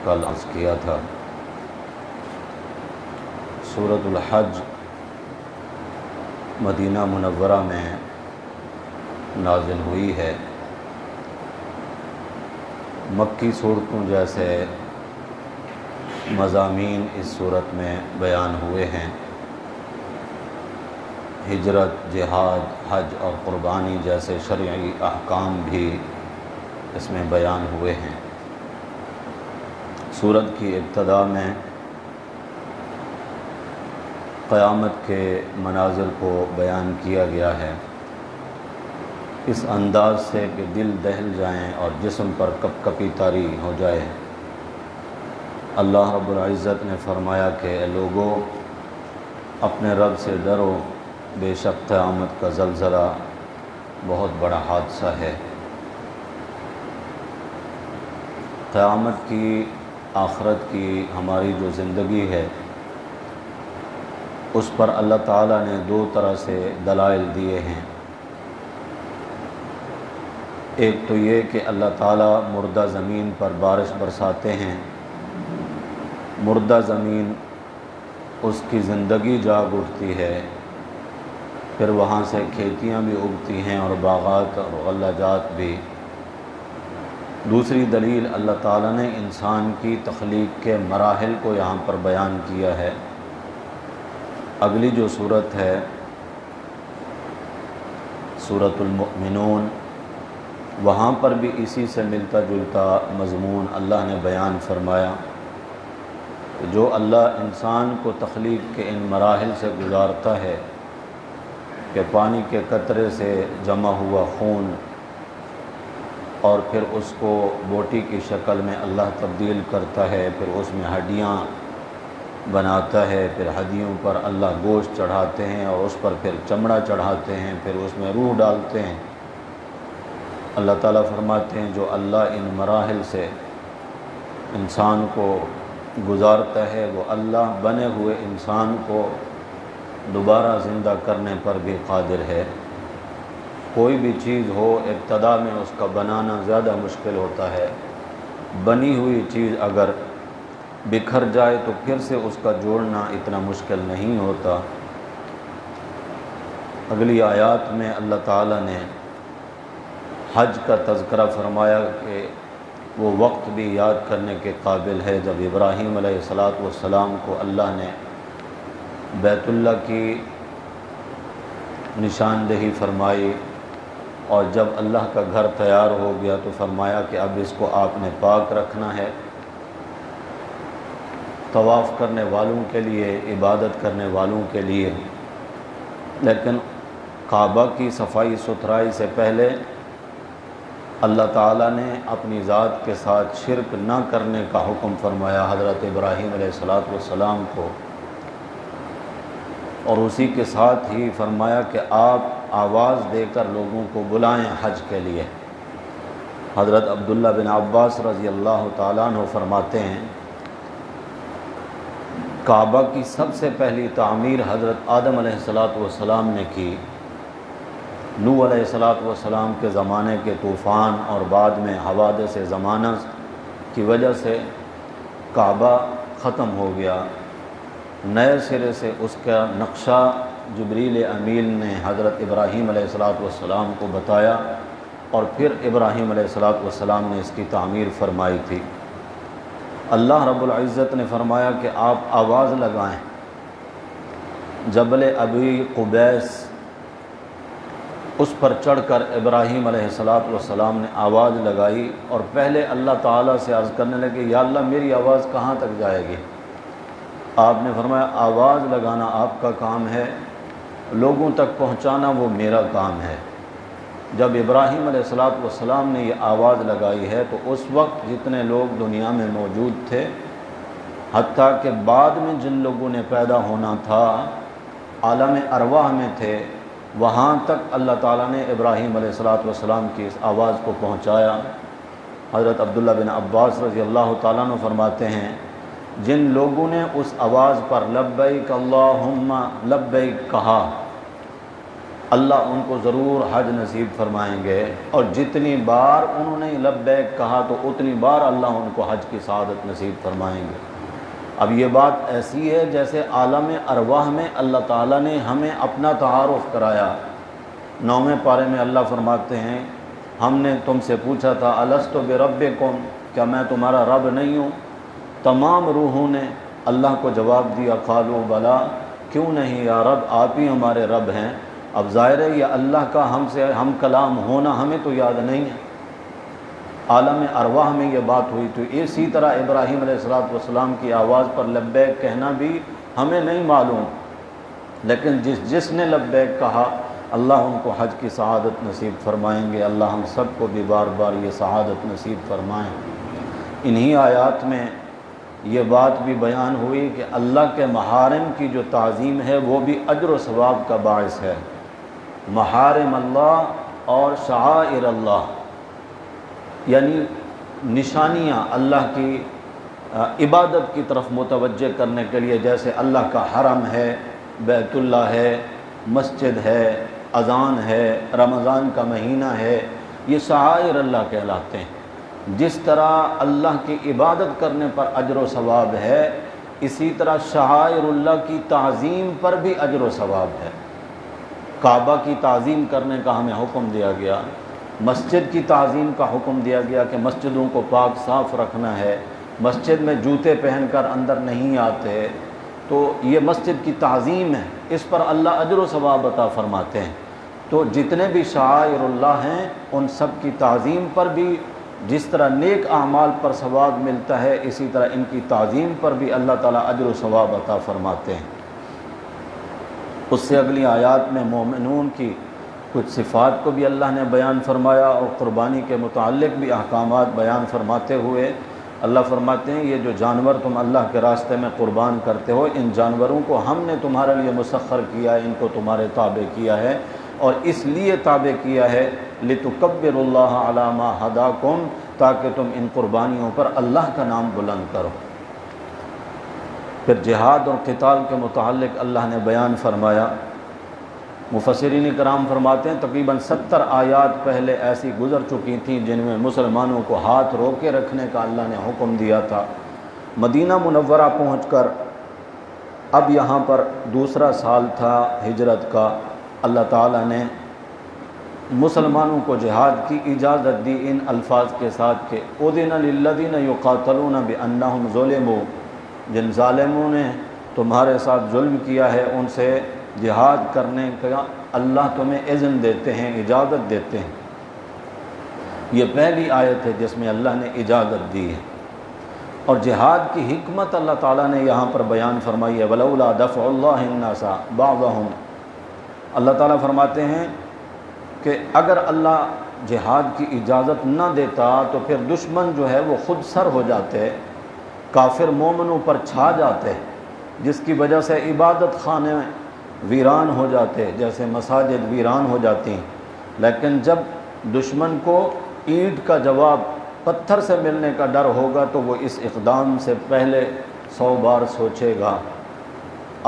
کل عرض کیا تھا، سورۃ الحج مدینہ منورہ میں نازل ہوئی ہے۔ مکی صورتوں جیسے مضامین اس صورت میں بیان ہوئے ہیں۔ ہجرت، جہاد، حج اور قربانی جیسے شرعی احکام بھی اس میں بیان ہوئے ہیں۔ سورت کی ابتدا میں قیامت کے مناظر کو بیان کیا گیا ہے، اس انداز سے کہ دل دہل جائیں اور جسم پر کپ کپی طاری ہو جائے۔ اللہ رب العزت نے فرمایا کہ اے لوگو، اپنے رب سے ڈرو، بے شک قیامت کا زلزلہ بہت بڑا حادثہ ہے۔ قیامت کی، آخرت کی ہماری جو زندگی ہے، اس پر اللہ تعالیٰ نے دو طرح سے دلائل دیے ہیں۔ ایک تو یہ کہ اللہ تعالیٰ مردہ زمین پر بارش برساتے ہیں، مردہ زمین اس کی زندگی جاگ اٹھتی ہے، پھر وہاں سے کھیتیاں بھی اگتی ہیں اور باغات اور غلہ جات بھی۔ دوسری دلیل، اللہ تعالیٰ نے انسان کی تخلیق کے مراحل کو یہاں پر بیان کیا ہے۔ اگلی جو صورت ہے سورۃ المؤمنون، وہاں پر بھی اسی سے ملتا جلتا مضمون اللہ نے بیان فرمایا کہ جو اللہ انسان کو تخلیق کے ان مراحل سے گزارتا ہے کہ پانی کے قطرے سے جمع ہوا خون اور پھر اس کو بوٹی کی شکل میں اللہ تبدیل کرتا ہے، پھر اس میں ہڈیاں بناتا ہے، پھر ہڈیوں پر اللہ گوشت چڑھاتے ہیں اور اس پر پھر چمڑا چڑھاتے ہیں، پھر اس میں روح ڈالتے ہیں۔ اللہ تعالیٰ فرماتے ہیں جو اللہ ان مراحل سے انسان کو گزارتا ہے، وہ اللہ بنے ہوئے انسان کو دوبارہ زندہ کرنے پر بھی قادر ہے۔ کوئی بھی چیز ہو، ابتدا میں اس کا بنانا زیادہ مشکل ہوتا ہے، بنی ہوئی چیز اگر بکھر جائے تو پھر سے اس کا جوڑنا اتنا مشکل نہیں ہوتا۔ اگلی آیات میں اللہ تعالیٰ نے حج کا تذکرہ فرمایا کہ وہ وقت بھی یاد کرنے کے قابل ہے جب ابراہیم علیہ السلام کو اللہ نے بیت اللہ کی نشاندہی فرمائی، اور جب اللہ کا گھر تیار ہو گیا تو فرمایا کہ اب اس کو آپ نے پاک رکھنا ہے، طواف کرنے والوں کے لیے، عبادت کرنے والوں کے لیے۔ لیکن کعبہ کی صفائی ستھرائی سے پہلے اللہ تعالیٰ نے اپنی ذات کے ساتھ شرک نہ کرنے کا حکم فرمایا حضرت ابراہیم علیہ السلام کو، اور اسی کے ساتھ ہی فرمایا کہ آپ آواز دے کر لوگوں کو بلائیں حج کے لیے۔ حضرت عبداللہ بن عباس رضی اللہ تعالیٰ عنہ فرماتے ہیں کعبہ کی سب سے پہلی تعمیر حضرت آدم علیہ السلام نے کی۔ نوح علیہ السلام کے زمانے کے طوفان اور بعد میں حوادث زمانہ کی وجہ سے کعبہ ختم ہو گیا، نئے سرے سے اس کا نقشہ جبریل امین نے حضرت ابراہیم علیہ السلام کو بتایا، اور پھر ابراہیم علیہ السلام نے اس کی تعمیر فرمائی تھی۔ اللہ رب العزت نے فرمایا کہ آپ آواز لگائیں۔ جبل ابی قبیس، اس پر چڑھ کر ابراہیم علیہ السلام نے آواز لگائی، اور پہلے اللہ تعالیٰ سے عرض کرنے لگے یا اللہ میری آواز کہاں تک جائے گی؟ آپ نے فرمایا آواز لگانا آپ کا کام ہے، لوگوں تک پہنچانا وہ میرا کام ہے۔ جب ابراہیم علیہ السلام نے یہ آواز لگائی ہے تو اس وقت جتنے لوگ دنیا میں موجود تھے، حتیٰ کہ بعد میں جن لوگوں نے پیدا ہونا تھا عالم ارواح میں تھے، وہاں تک اللہ تعالیٰ نے ابراہیم علیہ السلام کی اس آواز کو پہنچایا۔ حضرت عبداللہ بن عباس رضی اللہ تعالیٰ عنہ فرماتے ہیں جن لوگوں نے اس آواز پر لبیک اللہم لبیک کہا، اللہ ان کو ضرور حج نصیب فرمائیں گے، اور جتنی بار انہوں نے لبیک کہا تو اتنی بار اللہ ان کو حج کی سعادت نصیب فرمائیں گے۔ اب یہ بات ایسی ہے جیسے عالم ارواح میں اللہ تعالیٰ نے ہمیں اپنا تعارف کرایا۔ 9ویں پارے میں اللہ فرماتے ہیں ہم نے تم سے پوچھا تھا الست بربکم، کیا میں تمہارا رب نہیں ہوں؟ تمام روحوں نے اللہ کو جواب دیا قالوا بلا، کیوں نہیں یا رب، آپ ہی ہمارے رب ہیں۔ اب ظاہر ہے یہ اللہ کا ہم کلام ہونا ہمیں تو یاد نہیں ہے، عالم ارواح میں یہ بات ہوئی۔ تو اسی طرح ابراہیم علیہ السلام کی آواز پر لبیک کہنا بھی ہمیں نہیں معلوم، لیکن جس نے لبیک کہا اللہ ان کو حج کی سعادت نصیب فرمائیں گے۔ اللہ ہم سب کو بھی بار بار یہ سعادت نصیب فرمائیں۔ انہی آیات میں یہ بات بھی بیان ہوئی کہ اللہ کے محارم کی جو تعظیم ہے وہ بھی اجر و ثواب کا باعث ہے۔ محارم اللہ اور شعائر اللہ یعنی نشانیاں اللہ کی عبادت کی طرف متوجہ کرنے کے لیے، جیسے اللہ کا حرم ہے، بیت اللہ ہے، مسجد ہے، اذان ہے، رمضان کا مہینہ ہے، یہ شعائر اللہ کہلاتے ہیں۔ جس طرح اللہ کی عبادت کرنے پر اجر و ثواب ہے، اسی طرح شعائر اللہ کی تعظیم پر بھی اجر و ثواب ہے۔ کعبہ کی تعظیم کرنے کا ہمیں حکم دیا گیا، مسجد کی تعظیم کا حکم دیا گیا کہ مسجدوں کو پاک صاف رکھنا ہے، مسجد میں جوتے پہن کر اندر نہیں آتے، تو یہ مسجد کی تعظیم ہے، اس پر اللہ اجر و ثواب عطا فرماتے ہیں۔ تو جتنے بھی شعائر اللہ ہیں ان سب کی تعظیم پر بھی جس طرح نیک اعمال پر ثواب ملتا ہے، اسی طرح ان کی تعظیم پر بھی اللہ تعالیٰ اجر و ثواب عطا فرماتے ہیں۔ اس سے اگلی آیات میں مومنون کی کچھ صفات کو بھی اللہ نے بیان فرمایا، اور قربانی کے متعلق بھی احکامات بیان فرماتے ہوئے اللہ فرماتے ہیں یہ جو جانور تم اللہ کے راستے میں قربان کرتے ہو، ان جانوروں کو ہم نے تمہارے لیے مسخر کیا ہے، ان کو تمہارے تابع کیا ہے، اور اس لیے تابع کیا ہے لِتُكَبِّرُوا اللَّهَ عَلَى مَا هَدَاكُمْ، تاکہ تم ان قربانیوں پر اللہ کا نام بلند کرو۔ پھر جہاد اور قتال کے متعلق اللہ نے بیان فرمایا۔ مفسرین کرام فرماتے ہیں تقریباً 70 آیات پہلے ایسی گزر چکی تھیں جن میں مسلمانوں کو ہاتھ روکے رکھنے کا اللہ نے حکم دیا تھا۔ مدینہ منورہ پہنچ کر اب یہاں پر دوسرا سال تھا ہجرت کا، اللہ تعالیٰ نے مسلمانوں کو جہاد کی اجازت دی ان الفاظ کے ساتھ کہ اُذِنَ لِلَّذِينَ يُقَاتَلُونَ بِأَنَّهُمْ ظُلِمُوا، جن ظالموں نے تمہارے ساتھ ظلم کیا ہے ان سے جہاد کرنے کا اللہ تمہیں اذن دیتے ہیں، اجازت دیتے ہیں۔ یہ پہلی آیت ہے جس میں اللہ نے اجازت دی ہے، اور جہاد کی حکمت اللہ تعالیٰ نے یہاں پر بیان فرمائی ہے۔ وَلَوْلَا دَفْعُ اللَّهِ النَّاسَ بَعْضَهُمْ، اللہ تعالیٰ فرماتے ہیں کہ اگر اللہ جہاد کی اجازت نہ دیتا تو پھر دشمن جو ہے وہ خود سر ہو جاتے، کافر مومنوں پر چھا جاتے، جس کی وجہ سے عبادت خانے ویران ہو جاتے، جیسے مساجد ویران ہو جاتی ہیں۔ لیکن جب دشمن کو اینٹ کا جواب پتھر سے ملنے کا ڈر ہوگا تو وہ اس اقدام سے پہلے 100 بار سوچے گا۔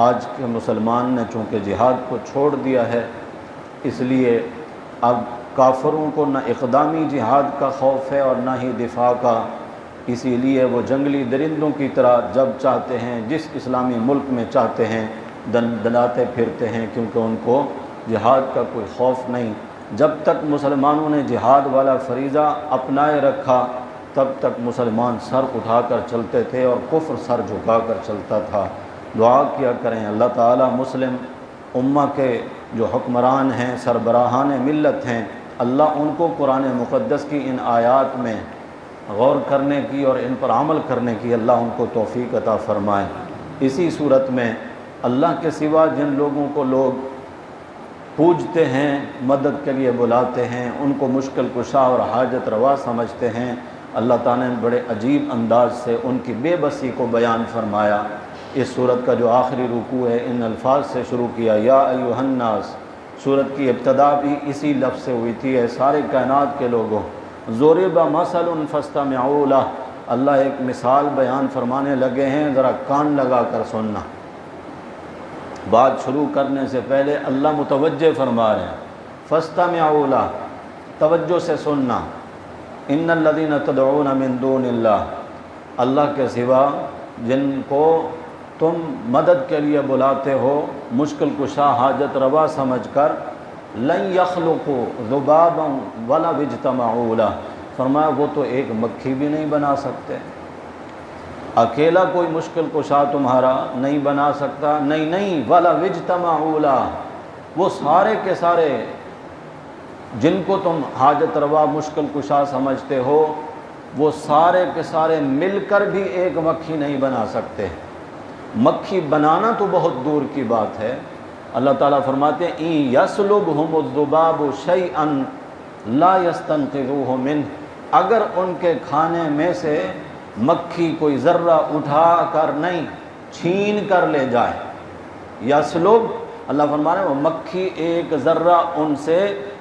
آج کے مسلمان نے چونکہ جہاد کو چھوڑ دیا ہے، اس لیے اب کافروں کو نہ اقدامی جہاد کا خوف ہے اور نہ ہی دفاع کا، اسی لیے وہ جنگلی درندوں کی طرح جب چاہتے ہیں جس اسلامی ملک میں چاہتے ہیں دناتے پھرتے ہیں، کیونکہ ان کو جہاد کا کوئی خوف نہیں۔ جب تک مسلمانوں نے جہاد والا فریضہ اپنائے رکھا تب تک مسلمان سر اٹھا کر چلتے تھے اور کفر سر جھکا کر چلتا تھا۔ دعا کیا کریں اللہ تعالیٰ مسلم امہ کے جو حکمران ہیں، سربراہان ملت ہیں، اللہ ان کو قرآن مقدس کی ان آیات میں غور کرنے کی اور ان پر عمل کرنے کی اللہ ان کو توفیق عطا فرمائے۔ اسی صورت میں اللہ کے سوا جن لوگوں کو لوگ پوجتے ہیں، مدد کے لیے بلاتے ہیں، ان کو مشکل کشا اور حاجت روا سمجھتے ہیں، اللہ تعالیٰ نے بڑے عجیب انداز سے ان کی بے بسی کو بیان فرمایا۔ اس صورت کا جو آخری رکوع ہے ان الفاظ سے شروع کیا، یا ایھا الناس۔ صورت کی ابتدا بھی اسی لفظ سے ہوئی تھی، اے سارے کائنات کے لوگوں، ضرب مثل فاستمعوا لہ، اللہ ایک مثال بیان فرمانے لگے ہیں، ذرا کان لگا کر سننا۔ بات شروع کرنے سے پہلے اللہ متوجہ فرما رہے ہیں فاستمعوا لہ، توجہ سے سننا، ان الذین تدعون من دون اللہ، اللہ کے سوا جن کو تم مدد کے لیے بلاتے ہو مشکل کشا حاجت روا سمجھ کر، لن یخلقوا ذبابا ولو اجتمعوا لہ، فرمایا وہ تو ایک مکھی بھی نہیں بنا سکتے، اکیلا کوئی مشکل کشا تمہارا نہیں بنا سکتا، نہیں ولو اجتمعوا لہ، وہ سارے کے سارے جن کو تم حاجت روا مشکل کشا سمجھتے ہو وہ سارے کے سارے مل کر بھی ایک مکھی نہیں بنا سکتے۔ مکھی بنانا تو بہت دور کی بات ہے، اللہ تعالیٰ فرماتے ہیں ان یسلبہم الذباب شیئا لا یستنقذوہ منہ، اگر ان کے کھانے میں سے مکھی کوئی ذرہ اٹھا کر نہیں چھین کر لے جائے، یسلب اللہ فرما رہے ہیں وہ مکھی ایک ذرہ ان سے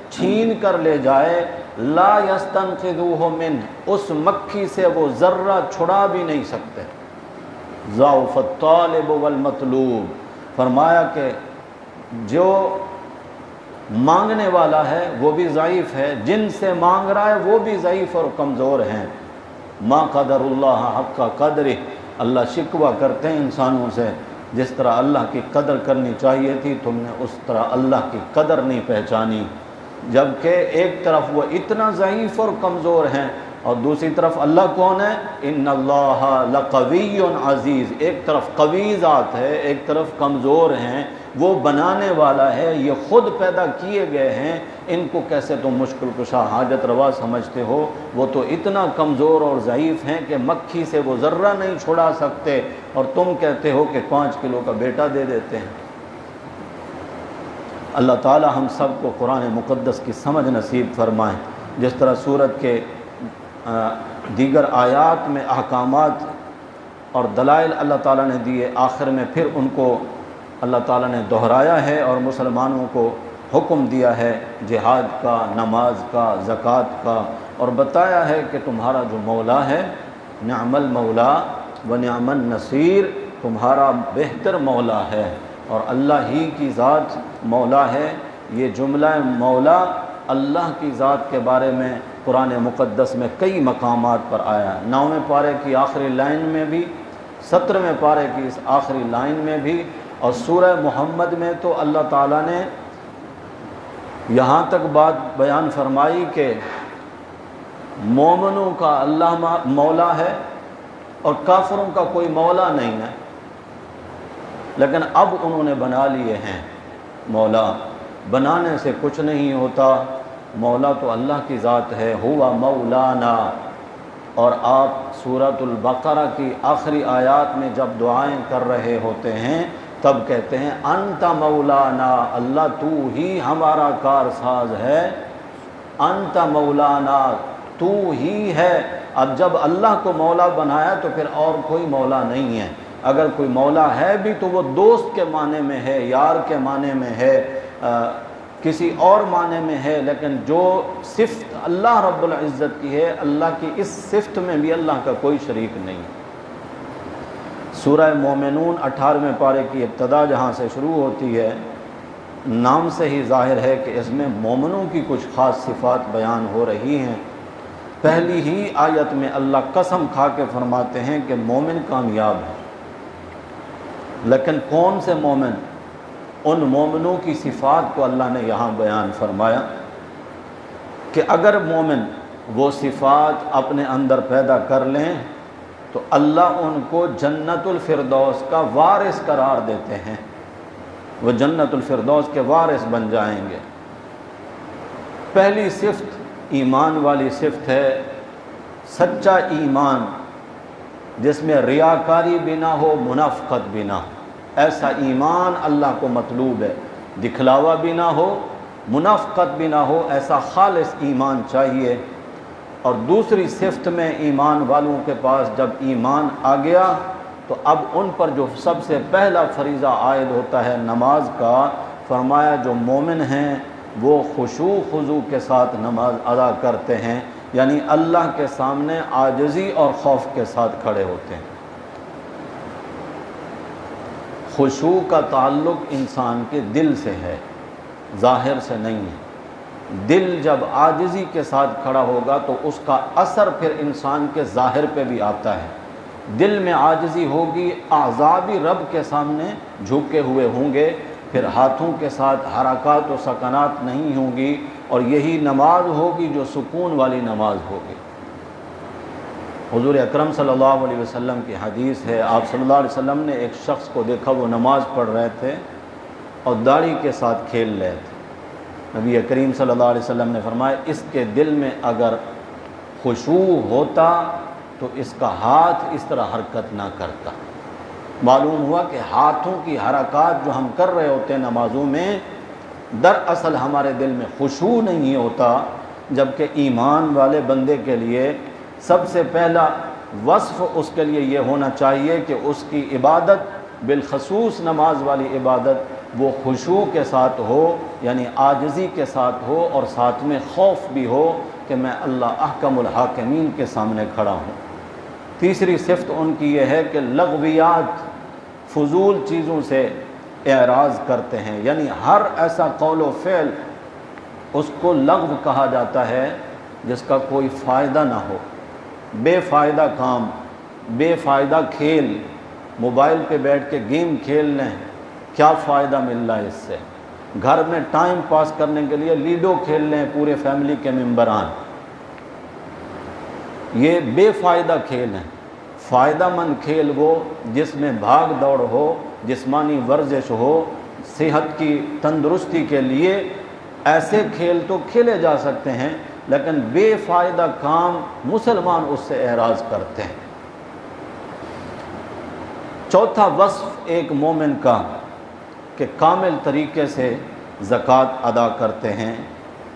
چھین کر لے جائے، لا یستنقذوہ منہ، اس مکھی سے وہ ذرہ چھڑا بھی نہیں سکتے۔ ضعف الطالب والمطلوب، فرمایا کہ جو مانگنے والا ہے وہ بھی ضعیف ہے، جن سے مانگ رہا ہے وہ بھی ضعیف اور کمزور ہیں۔ ما قدر اللہ حق قدرہ، اللہ شکوہ کرتے ہیں انسانوں سے، جس طرح اللہ کی قدر کرنی چاہیے تھی تم نے اس طرح اللہ کی قدر نہیں پہچانی، جبکہ ایک طرف وہ اتنا ضعیف اور کمزور ہیں اور دوسری طرف اللہ کون ہے؟ ان اللہ لقوی عزیز، ایک طرف قوی ذات ہے ایک طرف کمزور ہیں، وہ بنانے والا ہے، یہ خود پیدا کیے گئے ہیں، ان کو کیسے تم مشکل کشا حاجت روا سمجھتے ہو؟ وہ تو اتنا کمزور اور ضعیف ہیں کہ مکھی سے وہ ذرہ نہیں چھڑا سکتے، اور تم کہتے ہو کہ 5 کلو کا بیٹا دے دیتے ہیں۔ اللہ تعالی ہم سب کو قرآن مقدس کی سمجھ نصیب فرمائیں، جس طرح سورت کے دیگر آیات میں احکامات اور دلائل اللہ تعالیٰ نے دیے، آخر میں پھر ان کو اللہ تعالیٰ نے دہرایا ہے اور مسلمانوں کو حکم دیا ہے جہاد کا، نماز کا، زکوٰۃ کا، اور بتایا ہے کہ تمہارا جو مولا ہے نعم المولا و نعم النصیر، تمہارا بہتر مولا ہے اور اللہ ہی کی ذات مولا ہے۔ یہ جملہ مولا اللہ کی ذات کے بارے میں قرآن مقدس میں کئی مقامات پر آیا، 9ویں پارے کی آخری لائن میں بھی، 17ویں پارے کی اس آخری لائن میں بھی، اور سورہ محمد میں تو اللہ تعالیٰ نے یہاں تک بات بیان فرمائی کہ مومنوں کا اللہ مولا ہے اور کافروں کا کوئی مولا نہیں ہے، لیکن اب انہوں نے بنا لیے ہیں مولا۔ بنانے سے کچھ نہیں ہوتا، مولا تو اللہ کی ذات ہے، ہوا مولانا۔ اور آپ سورۃ البقرہ کی آخری آیات میں جب دعائیں کر رہے ہوتے ہیں تب کہتے ہیں انت مولانا، اللہ تو ہی ہمارا کارساز ہے، انت مولانا، تو ہی ہے۔ اب جب اللہ کو مولا بنایا تو پھر اور کوئی مولا نہیں ہے، اگر کوئی مولا ہے بھی تو وہ دوست کے معنی میں ہے، یار کے معنی میں ہے، کسی اور معنی میں ہے، لیکن جو صفت اللہ رب العزت کی ہے، اللہ کی اس صفت میں بھی اللہ کا کوئی شریک نہیں۔ سورہ مومنون 18ویں پارے کی ابتدا جہاں سے شروع ہوتی ہے، نام سے ہی ظاہر ہے کہ اس میں مومنوں کی کچھ خاص صفات بیان ہو رہی ہیں۔ پہلی ہی آیت میں اللہ قسم کھا کے فرماتے ہیں کہ مومن کامیاب ہے، لیکن کون سے مومن؟ ان مومنوں کی صفات کو اللہ نے یہاں بیان فرمایا کہ اگر مومن وہ صفات اپنے اندر پیدا کر لیں تو اللہ ان کو جنت الفردوس کا وارث قرار دیتے ہیں، وہ جنت الفردوس کے وارث بن جائیں گے۔ پہلی صفت ایمان والی صفت ہے، سچا ایمان جس میں ریاکاری بھی نہ ہو، منافقت بھی نہ ہو، ایسا ایمان اللہ کو مطلوب ہے، دکھلاوا بھی نہ ہو، منافقت بھی نہ ہو، ایسا خالص ایمان چاہیے۔ اور دوسری صفت میں ایمان والوں کے پاس جب ایمان آ گیا تو اب ان پر جو سب سے پہلا فریضہ عائد ہوتا ہے نماز کا، فرمایا جو مومن ہیں وہ خشوع خضوع کے ساتھ نماز ادا کرتے ہیں، یعنی اللہ کے سامنے عاجزی اور خوف کے ساتھ کھڑے ہوتے ہیں۔ خشوع کا تعلق انسان کے دل سے ہے، ظاہر سے نہیں ہے۔ دل جب عاجزی کے ساتھ کھڑا ہوگا تو اس کا اثر پھر انسان کے ظاہر پہ بھی آتا ہے۔ دل میں عاجزی ہوگی، اعضاء بھی رب کے سامنے جھکے ہوئے ہوں گے، پھر ہاتھوں کے ساتھ حرکات و سکنات نہیں ہوں گی، اور یہی نماز ہوگی جو سکون والی نماز ہوگی۔ حضور اکرم صلی اللہ علیہ وسلم کی حدیث ہے، آپ صلی اللہ علیہ وسلم نے ایک شخص کو دیکھا، وہ نماز پڑھ رہے تھے اور داڑھی کے ساتھ کھیل رہے تھے۔ نبی کریم صلی اللہ علیہ وسلم نے فرمایا اس کے دل میں اگر خشوع ہوتا تو اس کا ہاتھ اس طرح حرکت نہ کرتا۔ معلوم ہوا کہ ہاتھوں کی حرکات جو ہم کر رہے ہوتے ہیں نمازوں میں، دراصل ہمارے دل میں خشوع نہیں ہوتا، جبکہ ایمان والے بندے کے لیے سب سے پہلا وصف اس کے لیے یہ ہونا چاہیے کہ اس کی عبادت، بالخصوص نماز والی عبادت، وہ خشوع کے ساتھ ہو، یعنی عاجزی کے ساتھ ہو، اور ساتھ میں خوف بھی ہو کہ میں اللہ احکم الحاکمین کے سامنے کھڑا ہوں۔ تیسری صفت ان کی یہ ہے کہ لغویات، فضول چیزوں سے اعراض کرتے ہیں، یعنی ہر ایسا قول و فعل اس کو لغو کہا جاتا ہے جس کا کوئی فائدہ نہ ہو۔ بے فائدہ کام، بے فائدہ کھیل، موبائل پہ بیٹھ کے گیم کھیل لیں، کیا فائدہ مل رہا ہے اس سے؟ گھر میں ٹائم پاس کرنے کے لیے لیڈو کھیل لیں پورے فیملی کے ممبران، یہ بے فائدہ کھیل ہیں۔ فائدہ مند کھیل وہ جس میں بھاگ دوڑ ہو، جسمانی ورزش ہو، صحت کی تندرستی کے لیے ایسے کھیل تو کھیلے جا سکتے ہیں، لیکن بے فائدہ کام مسلمان اس سے اعراض کرتے ہیں۔ چوتھا وصف ایک مومن کا کہ کامل طریقے سے زکوٰۃ ادا کرتے ہیں،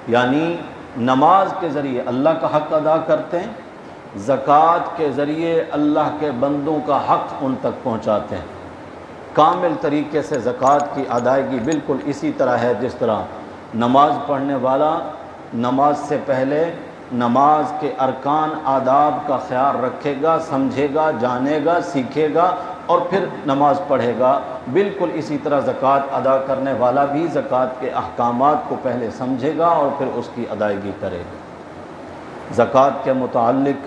یعنی نماز کے ذریعے اللہ کا حق ادا کرتے ہیں، زکوٰۃ کے ذریعے اللہ کے بندوں کا حق ان تک پہنچاتے ہیں۔ کامل طریقے سے زکوٰۃ کی ادائیگی بالکل اسی طرح ہے جس طرح نماز پڑھنے والا نماز سے پہلے نماز کے ارکان آداب کا خیال رکھے گا، سمجھے گا، جانے گا، سیکھے گا اور پھر نماز پڑھے گا، بالکل اسی طرح زکوٰۃ ادا کرنے والا بھی زکوٰۃ کے احکامات کو پہلے سمجھے گا اور پھر اس کی ادائیگی کرے گا۔ زکوٰۃ کے متعلق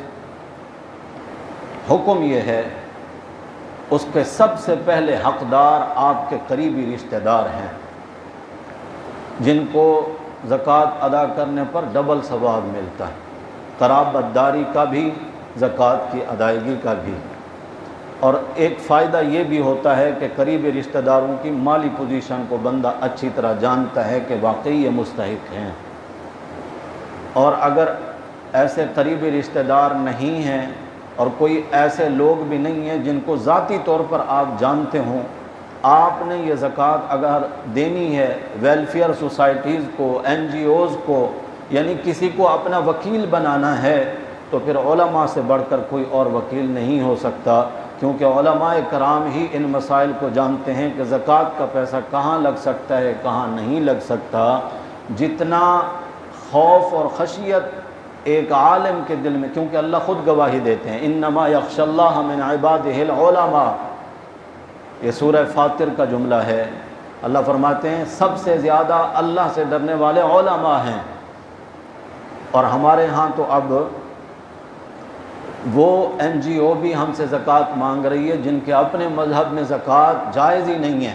حکم یہ ہے، اس کے سب سے پہلے حقدار آپ کے قریبی رشتہ دار ہیں، جن کو زکوٰۃ ادا کرنے پر ڈبل ثواب ملتا ہے، قرابت داری کا بھی، زکوٰۃ کی ادائیگی کا بھی۔ اور ایک فائدہ یہ بھی ہوتا ہے کہ قریبی رشتہ داروں کی مالی پوزیشن کو بندہ اچھی طرح جانتا ہے کہ واقعی یہ مستحق ہیں، اور اگر ایسے قریبی رشتہ دار نہیں ہیں اور کوئی ایسے لوگ بھی نہیں ہیں جن کو ذاتی طور پر آپ جانتے ہوں، آپ نے یہ زکوٰۃ اگر دینی ہے ویلفیئر سوسائٹیز کو، این جی اوز کو، یعنی کسی کو اپنا وکیل بنانا ہے، تو پھر علماء سے بڑھ کر کوئی اور وکیل نہیں ہو سکتا، کیونکہ علماء کرام ہی ان مسائل کو جانتے ہیں کہ زکوٰۃ کا پیسہ کہاں لگ سکتا ہے، کہاں نہیں لگ سکتا۔ جتنا خوف اور خشیت ایک عالم کے دل میں، کیونکہ اللہ خود گواہی دیتے ہیں انما یخشی اللہ من عبادہ العلماء، یہ سورہ فاطر کا جملہ ہے، اللہ فرماتے ہیں سب سے زیادہ اللہ سے ڈرنے والے علماء ہیں۔ اور ہمارے ہاں تو اب وہ این جی او بھی ہم سے زکوٰۃ مانگ رہی ہے جن کے اپنے مذہب میں زکوٰۃ جائز ہی نہیں ہے،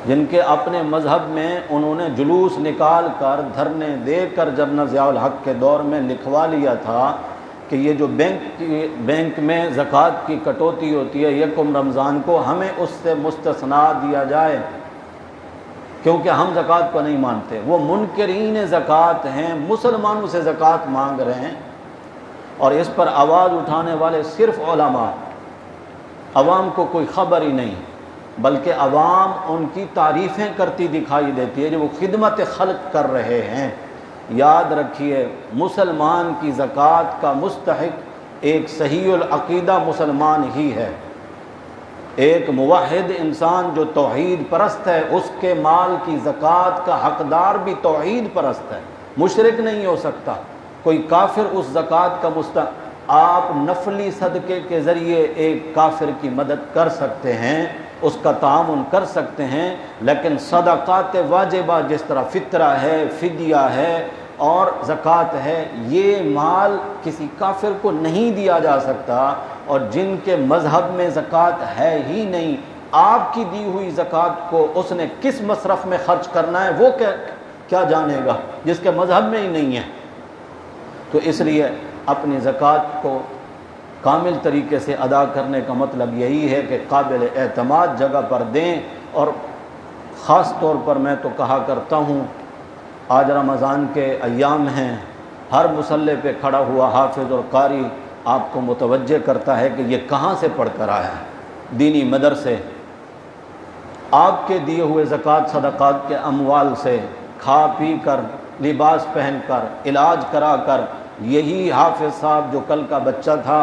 جن کے اپنے مذہب میں انہوں نے جلوس نکال کر، دھرنے دے کر جنرل ضیاء الحق کے دور میں لکھوا لیا تھا کہ یہ جو بینک میں زکوٰۃ کی کٹوتی ہوتی ہے یکم رمضان کو، ہمیں اس سے مستثنا دیا جائے، کیونکہ ہم زکوٰۃ کو نہیں مانتے۔ وہ منکرین زکوٰۃ ہیں، مسلمانوں سے زکوٰۃ مانگ رہے ہیں، اور اس پر آواز اٹھانے والے صرف علماء، عوام کو کوئی خبر ہی نہیں، بلکہ عوام ان کی تعریفیں کرتی دکھائی دیتی ہے جو وہ خدمت خلق کر رہے ہیں۔ یاد رکھیے، مسلمان کی زکوٰۃ کا مستحق ایک صحیح العقیدہ مسلمان ہی ہے، ایک موحد انسان جو توحید پرست ہے، اس کے مال کی زکوٰۃ کا حقدار بھی توحید پرست ہے، مشرک نہیں ہو سکتا۔ کوئی کافر اس زکوٰۃ کا آپ نفلی صدقے کے ذریعے ایک کافر کی مدد کر سکتے ہیں، اس کا تعاون کر سکتے ہیں، لیکن صدقات واجبہ جس طرح فطرہ ہے، فدیہ ہے اور زکوٰۃ ہے، یہ مال کسی کافر کو نہیں دیا جا سکتا، اور جن کے مذہب میں زکوٰۃ ہے ہی نہیں، آپ کی دی ہوئی زکوٰۃ کو اس نے کس مصرف میں خرچ کرنا ہے وہ کیا جانے گا، جس کے مذہب میں ہی نہیں ہے۔ تو اس لیے اپنی زکوٰۃ کو کامل طریقے سے ادا کرنے کا مطلب یہی ہے کہ قابل اعتماد جگہ پر دیں، اور خاص طور پر میں تو کہا کرتا ہوں، آج رمضان کے ایام ہیں، ہر مصلی پہ کھڑا ہوا حافظ اور قاری آپ کو متوجہ کرتا ہے کہ یہ کہاں سے پڑھ کر آیا ہے، دینی مدرسے، آپ کے دیے ہوئے زکوٰۃ صدقات کے اموال سے کھا پی کر، لباس پہن کر، علاج کرا کر، یہی حافظ صاحب جو کل کا بچہ تھا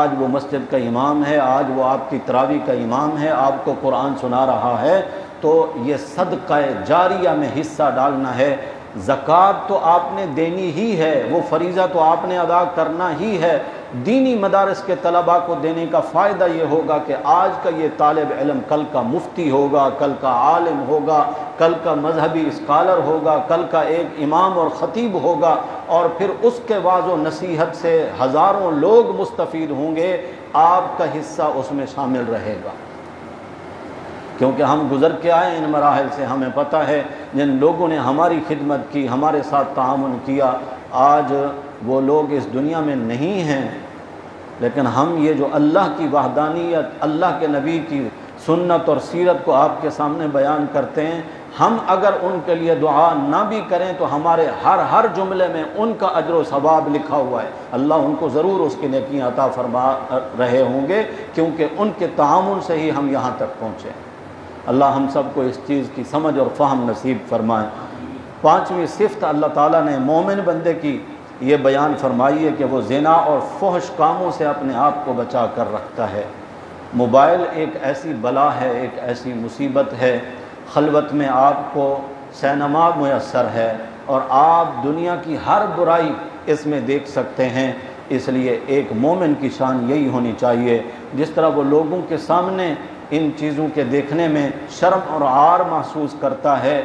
آج وہ مسجد کا امام ہے، آج وہ آپ کی تراویح کا امام ہے، آپ کو قرآن سنا رہا ہے، تو یہ صدقہ جاریہ میں حصہ ڈالنا ہے۔ زکوٰۃ تو آپ نے دینی ہی ہے، وہ فریضہ تو آپ نے ادا کرنا ہی ہے۔ دینی مدارس کے طلباء کو دینے کا فائدہ یہ ہوگا کہ آج کا یہ طالب علم کل کا مفتی ہوگا، کل کا عالم ہوگا، کل کا مذہبی اسکالر ہوگا، کل کا ایک امام اور خطیب ہوگا، اور پھر اس کے وعظ و نصیحت سے ہزاروں لوگ مستفید ہوں گے، آپ کا حصہ اس میں شامل رہے گا۔ کیونکہ ہم گزر کے آئے ان مراحل سے، ہمیں پتہ ہے جن لوگوں نے ہماری خدمت کی، ہمارے ساتھ تعاون کیا، آج وہ لوگ اس دنیا میں نہیں ہیں، لیکن ہم یہ جو اللہ کی وحدانیت، اللہ کے نبی کی سنت اور سیرت کو آپ کے سامنے بیان کرتے ہیں، ہم اگر ان کے لیے دعا نہ بھی کریں تو ہمارے ہر جملے میں ان کا اجر و ثواب لکھا ہوا ہے، اللہ ان کو ضرور اس کی نیکیاں عطا فرما رہے ہوں گے، کیونکہ ان کے تعاون سے ہی ہم یہاں تک پہنچے۔ اللہ ہم سب کو اس چیز کی سمجھ اور فہم نصیب فرمائے۔ پانچویں صفت اللہ تعالیٰ نے مومن بندے کی یہ بیان فرمائی ہے کہ وہ زنا اور فحش کاموں سے اپنے آپ کو بچا کر رکھتا ہے۔ موبائل ایک ایسی بلا ہے، ایک ایسی مصیبت ہے، خلوت میں آپ کو سینما میسر ہے، اور آپ دنیا کی ہر برائی اس میں دیکھ سکتے ہیں۔ اس لیے ایک مومن کی شان یہی ہونی چاہیے، جس طرح وہ لوگوں کے سامنے ان چیزوں کے دیکھنے میں شرم اور عار محسوس کرتا ہے،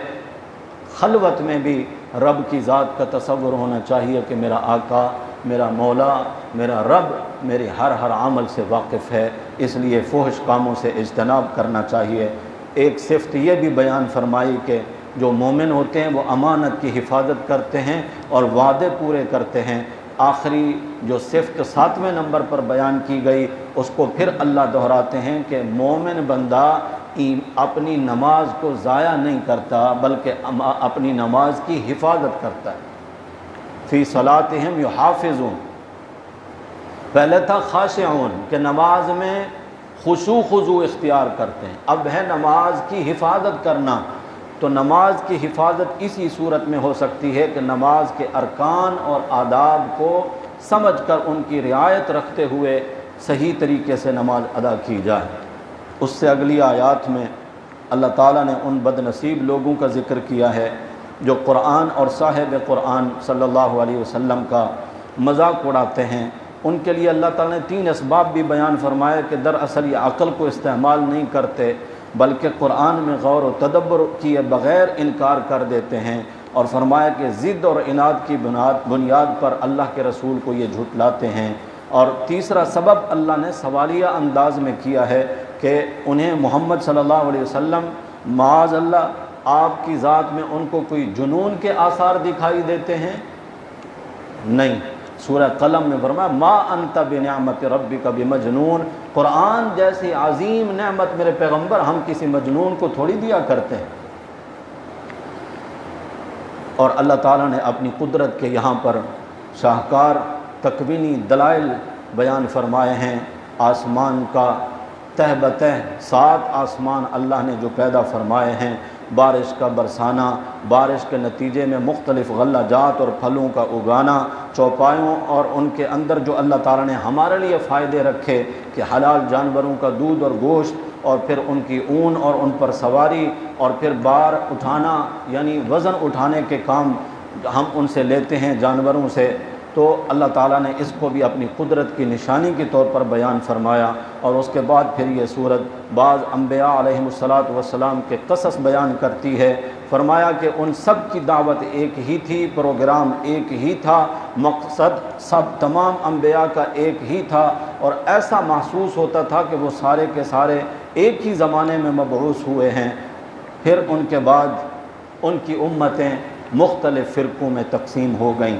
خلوت میں بھی رب کی ذات کا تصور ہونا چاہیے کہ میرا آقا، میرا مولا، میرا رب میرے ہر عمل سے واقف ہے، اس لیے فحش کاموں سے اجتناب کرنا چاہیے۔ ایک صفت یہ بھی بیان فرمائی کہ جو مومن ہوتے ہیں وہ امانت کی حفاظت کرتے ہیں اور وعدے پورے کرتے ہیں۔ آخری جو صفت 7ویں نمبر پر بیان کی گئی، اس کو پھر اللہ دہراتے ہیں کہ مومن بندہ اپنی نماز کو ضائع نہیں کرتا بلکہ اپنی نماز کی حفاظت کرتا ہے۔ فی صلاتہم یحافظون، پہلے تھا خاشعون کہ نماز میں خشوع خضوع اختیار کرتے ہیں، اب ہے نماز کی حفاظت کرنا۔ تو نماز کی حفاظت اسی صورت میں ہو سکتی ہے کہ نماز کے ارکان اور آداب کو سمجھ کر ان کی رعایت رکھتے ہوئے صحیح طریقے سے نماز ادا کی جائے۔ اس سے اگلی آیات میں اللہ تعالیٰ نے ان بد نصیب لوگوں کا ذکر کیا ہے جو قرآن اور صاحب قرآن صلی اللہ علیہ وسلم کا مذاق اڑاتے ہیں۔ ان کے لیے اللہ تعالیٰ نے 3 اسباب بھی بیان فرمایا کہ دراصل یہ عقل کو استعمال نہیں کرتے بلکہ قرآن میں غور و تدبر کیے بغیر انکار کر دیتے ہیں، اور فرمایا کہ ضد اور عناد کی بنیاد پر اللہ کے رسول کو یہ جھٹلاتے ہیں۔ اور تیسرا سبب اللہ نے سوالیہ انداز میں کیا ہے کہ انہیں محمد صلی اللہ علیہ وسلم معاذ اللہ آپ کی ذات میں ان کو کوئی جنون کے آثار دکھائی دیتے ہیں؟ نہیں۔ سورہ قلم میں فرمایا ما انت بنعمت ربک بمجنون، قرآن جیسی عظیم نعمت میرے پیغمبر ہم کسی مجنون کو تھوڑی دیا کرتے ہیں۔ اور اللہ تعالیٰ نے اپنی قدرت کے یہاں پر شاہکار تکوینی دلائل بیان فرمائے ہیں۔ آسمان کا تہ بتہ 7 آسمان اللہ نے جو پیدا فرمائے ہیں، بارش کا برسانا، بارش کے نتیجے میں مختلف غلہ جات اور پھلوں کا اگانا، چوپایوں اور ان کے اندر جو اللہ تعالیٰ نے ہمارے لیے فائدے رکھے کہ حلال جانوروں کا دودھ اور گوشت، اور پھر ان کی اون اور ان پر سواری، اور پھر بار اٹھانا یعنی وزن اٹھانے کے کام ہم ان سے لیتے ہیں جانوروں سے، تو اللہ تعالیٰ نے اس کو بھی اپنی قدرت کی نشانی کے طور پر بیان فرمایا، اور اس کے بعد پھر یہ صورت بعض انبیاء علیہم الصلاۃ والسلام کے قصص بیان کرتی ہے۔ فرمایا کہ ان سب کی دعوت ایک ہی تھی، پروگرام ایک ہی تھا، مقصد سب تمام انبیاء کا ایک ہی تھا، اور ایسا محسوس ہوتا تھا کہ وہ سارے کے سارے ایک ہی زمانے میں مبعوث ہوئے ہیں۔ پھر ان کے بعد ان کی امتیں مختلف فرقوں میں تقسیم ہو گئیں۔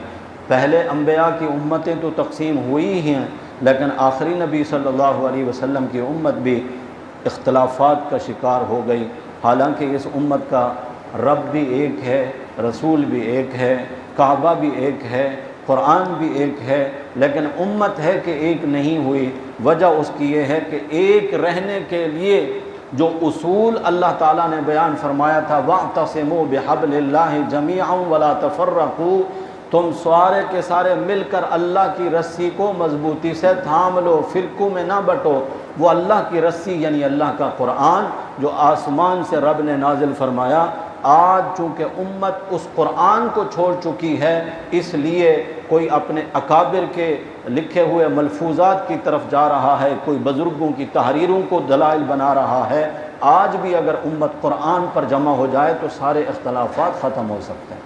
پہلے انبیاء کی امتیں تو تقسیم ہوئی ہی ہیں، لیکن آخری نبی صلی اللہ علیہ وسلم کی امت بھی اختلافات کا شکار ہو گئی، حالانکہ اس امت کا رب بھی ایک ہے، رسول بھی ایک ہے، کعبہ بھی ایک ہے، قرآن بھی ایک ہے، لیکن امت ہے کہ ایک نہیں ہوئی۔ وجہ اس کی یہ ہے کہ ایک رہنے کے لیے جو اصول اللہ تعالیٰ نے بیان فرمایا تھا، وَاعْتَصِمُوا بِحَبْلِ اللَّهِ جَمِيعًا وَلَا تَفَرَّقُوا، تم سارے کے سارے مل کر اللہ کی رسی کو مضبوطی سے تھام لو، فرقوں میں نہ بٹو۔ وہ اللہ کی رسی یعنی اللہ کا قرآن جو آسمان سے رب نے نازل فرمایا، آج چونکہ امت اس قرآن کو چھوڑ چکی ہے، اس لیے کوئی اپنے اکابر کے لکھے ہوئے ملفوظات کی طرف جا رہا ہے، کوئی بزرگوں کی تحریروں کو دلائل بنا رہا ہے۔ آج بھی اگر امت قرآن پر جمع ہو جائے تو سارے اختلافات ختم ہو سکتے ہیں۔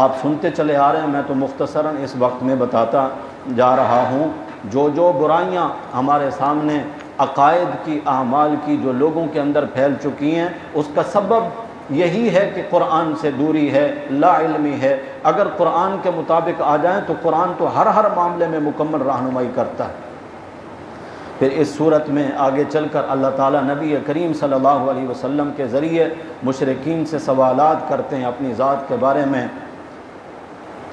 آپ سنتے چلے آ رہے ہیں، میں تو مختصراً اس وقت میں بتاتا جا رہا ہوں۔ جو برائیاں ہمارے سامنے عقائد کی، اعمال کی جو لوگوں کے اندر پھیل چکی ہیں، اس کا سبب یہی ہے کہ قرآن سے دوری ہے، لا علمی ہے۔ اگر قرآن کے مطابق آ جائیں تو قرآن تو ہر معاملے میں مکمل رہنمائی کرتا ہے۔ پھر اس صورت میں آگے چل کر اللہ تعالیٰ نبی کریم صلی اللہ علیہ وسلم کے ذریعے مشرکین سے سوالات کرتے ہیں اپنی ذات کے بارے میں۔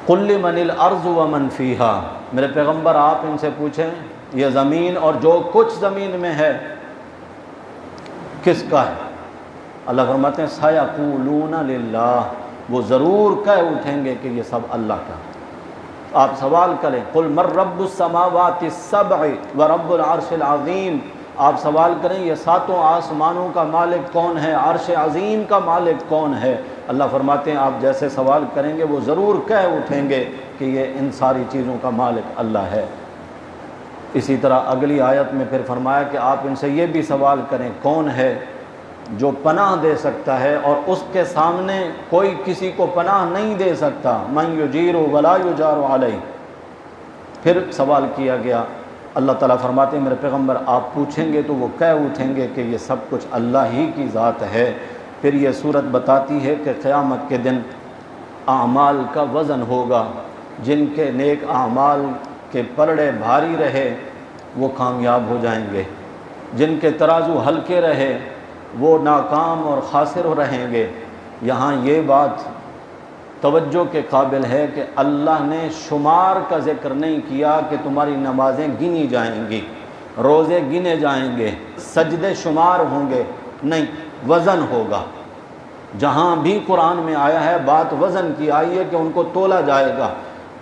قُلْ لِمَنِ الْأَرْضُ وَمَنْ فِيهَا، میرے پیغمبر آپ ان سے پوچھیں یہ زمین اور جو کچھ زمین میں ہے کس کا ہے؟ اللہ فرماتے ہیں سَيَقُولُونَ لِلَّهِ، وہ ضرور کہہ اٹھیں گے کہ یہ سب اللہ کا۔ آپ سوال کریں قُلْ مَن رَّبُّ السَّمَاوَاتِ السَّبْعِ وَرَبُّ الْعَرْشِ الْعَظِيمِ، آپ سوال کریں یہ ساتوں آسمانوں کا مالک کون ہے، عرش عظیم کا مالک کون ہے؟ اللہ فرماتے ہیں آپ جیسے سوال کریں گے وہ ضرور کہہ اٹھیں گے کہ یہ ان ساری چیزوں کا مالک اللہ ہے۔ اسی طرح اگلی آیت میں پھر فرمایا کہ آپ ان سے یہ بھی سوال کریں کون ہے جو پناہ دے سکتا ہے اور اس کے سامنے کوئی کسی کو پناہ نہیں دے سکتا، من یجیر ولا یجار علیہ۔ پھر سوال کیا گیا، اللہ تعالیٰ فرماتے ہیں میرے پیغمبر آپ پوچھیں گے تو وہ کہہ اٹھیں گے کہ یہ سب کچھ اللہ ہی کی ذات ہے۔ پھر یہ صورت بتاتی ہے کہ قیامت کے دن اعمال کا وزن ہوگا، جن کے نیک اعمال کے پلڑے بھاری رہے وہ کامیاب ہو جائیں گے، جن کے ترازو ہلکے رہے وہ ناکام اور خاسر رہیں گے۔ یہاں یہ بات توجہ کے قابل ہے کہ اللہ نے شمار کا ذکر نہیں کیا کہ تمہاری نمازیں گنی جائیں گی، روزے گنے جائیں گے، سجدے شمار ہوں گے، نہیں، وزن ہوگا۔ جہاں بھی قرآن میں آیا ہے بات وزن کی آئی ہے کہ ان کو تولا جائے گا۔